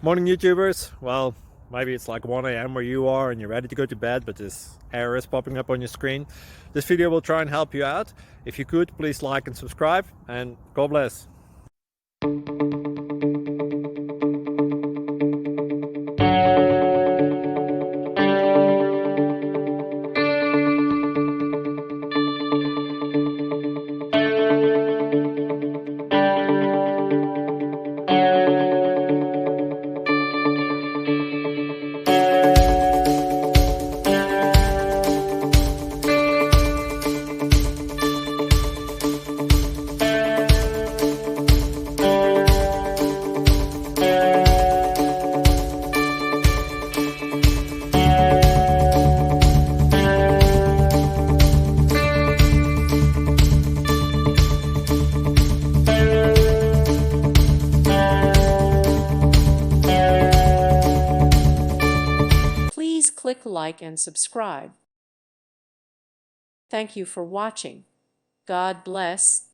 Morning YouTubers. Well, maybe it's like 1 a.m. where you are and you're ready to go to bed, but this error is popping up on your screen. This video will try and help you out. If you could, please like and subscribe, and God bless. Please click like and subscribe. Thank you for watching. God bless.